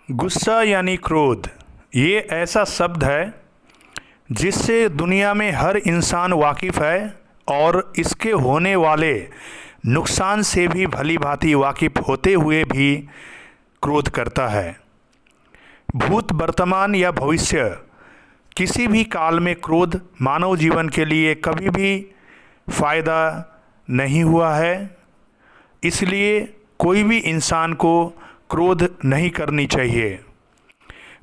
गुस्सा यानी क्रोध, ये ऐसा शब्द है जिससे दुनिया में हर इंसान वाकिफ़ है और इसके होने वाले नुकसान से भी भली भांति वाकिफ़ होते हुए भी क्रोध करता है। भूत, वर्तमान या भविष्य किसी भी काल में क्रोध मानव जीवन के लिए कभी भी फ़ायदा नहीं हुआ है। इसलिए कोई भी इंसान को क्रोध नहीं करनी चाहिए।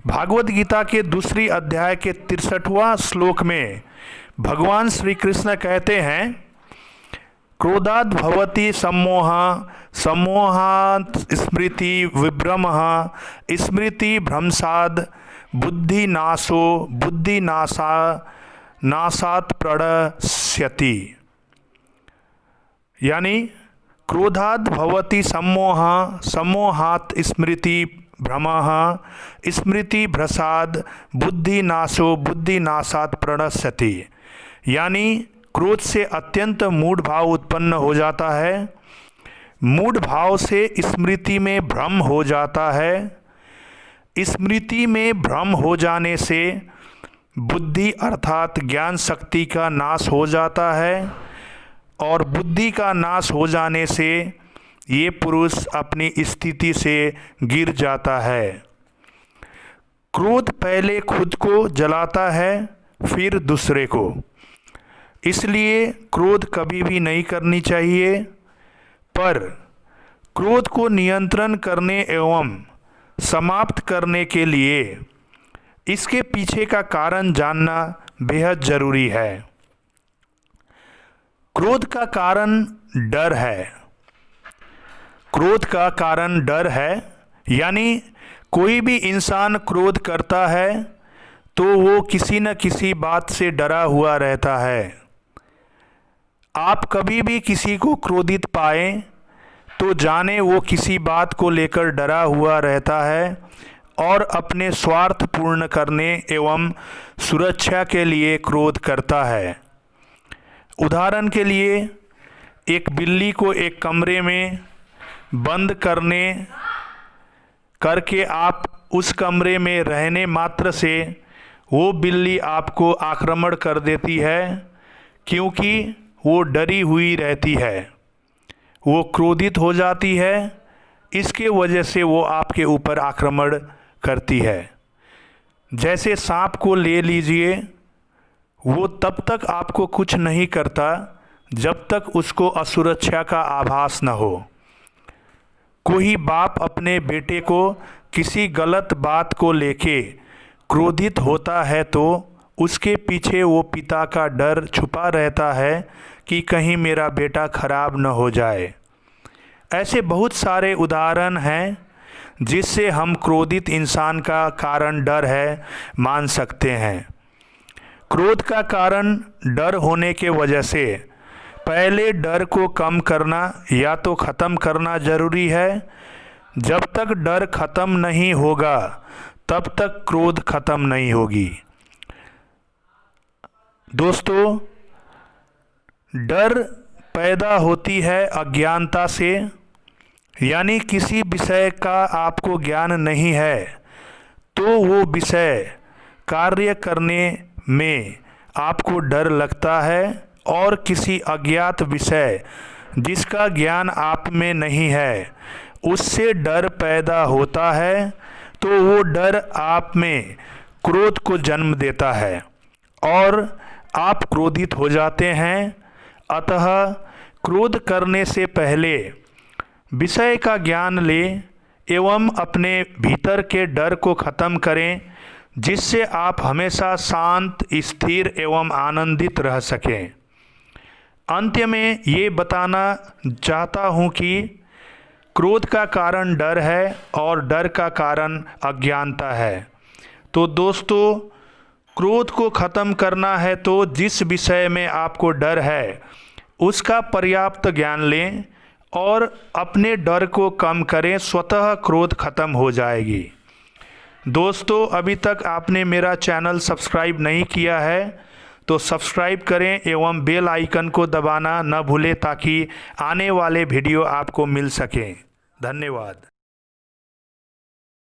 भागवत गीता के दूसरी अध्याय के 63वां श्लोक में भगवान श्री कृष्ण कहते हैं, क्रोधात् भवति सम्मोहः, सम्मोहात् स्मृति विभ्रमः, स्मृति भ्रंशात् बुद्धिनाशो, नाशात् प्रणश्यति। यानी क्रोधात् भवति सम्मोहः, सम्मोहात् स्मृति भ्रमः, स्मृति भ्रंशात् बुद्धिनाशो, नाशात् प्रणश्यति। यानी क्रोध से अत्यंत मूढ़ भाव उत्पन्न हो जाता है। मूढ़ भाव से स्मृति में भ्रम हो जाता है। स्मृति में भ्रम हो जाने से बुद्धि अर्थात ज्ञान शक्ति का नाश हो जाता है और बुद्धि का नाश हो जाने से ये पुरुष अपनी स्थिति से गिर जाता है। क्रोध पहले खुद को जलाता है, फिर दूसरे को। इसलिए क्रोध कभी भी नहीं करनी चाहिए, पर क्रोध को नियंत्रण करने एवं समाप्त करने के लिए इसके पीछे का कारण जानना बेहद ज़रूरी है। क्रोध का कारण डर है। क्रोध का कारण डर है, यानी कोई भी इंसान क्रोध करता है तो वो किसी न किसी बात से डरा हुआ रहता है। आप कभी भी किसी को क्रोधित पाएं तो जाने वो किसी बात को लेकर डरा हुआ रहता है और अपने स्वार्थ पूर्ण करने एवं सुरक्षा के लिए क्रोध करता है। उदाहरण के लिए, एक बिल्ली को एक कमरे में बंद करके आप उस कमरे में रहने मात्र से वो बिल्ली आपको आक्रमण कर देती है, क्योंकि वो डरी हुई रहती है, वो क्रोधित हो जाती है। इसके वजह से वो आपके ऊपर आक्रमण करती है। जैसे सांप को ले लीजिए, वो तब तक आपको कुछ नहीं करता जब तक उसको असुरक्षा का आभास न हो। कोई बाप अपने बेटे को किसी गलत बात को लेके क्रोधित होता है तो उसके पीछे वो पिता का डर छुपा रहता है कि कहीं मेरा बेटा खराब न हो जाए। ऐसे बहुत सारे उदाहरण हैं जिससे हम क्रोधित इंसान का कारण डर है मान सकते हैं। क्रोध का कारण डर होने के वजह से पहले डर को कम करना या तो ख़त्म करना ज़रूरी है। जब तक डर ख़त्म नहीं होगा तब तक क्रोध ख़त्म नहीं होगी। दोस्तों, डर पैदा होती है अज्ञानता से, यानी किसी विषय का आपको ज्ञान नहीं है तो वो विषय कार्य करने में आपको डर लगता है, और किसी अज्ञात विषय जिसका ज्ञान आप में नहीं है उससे डर पैदा होता है, तो वो डर आप में क्रोध को जन्म देता है और आप क्रोधित हो जाते हैं। अतः क्रोध करने से पहले विषय का ज्ञान लें एवं अपने भीतर के डर को ख़त्म करें, जिससे आप हमेशा शांत, स्थिर एवं आनंदित रह सकें। अंत्य में ये बताना चाहता हूँ कि क्रोध का कारण डर है और डर का कारण अज्ञानता है। तो दोस्तों, क्रोध को ख़त्म करना है तो जिस विषय में आपको डर है उसका पर्याप्त ज्ञान लें और अपने डर को कम करें, स्वतः क्रोध ख़त्म हो जाएगी। दोस्तों, अभी तक आपने मेरा चैनल सब्सक्राइब नहीं किया है तो सब्सक्राइब करें एवं बेल आइकन को दबाना न भूलें ताकि आने वाले वीडियो आपको मिल सकें। धन्यवाद।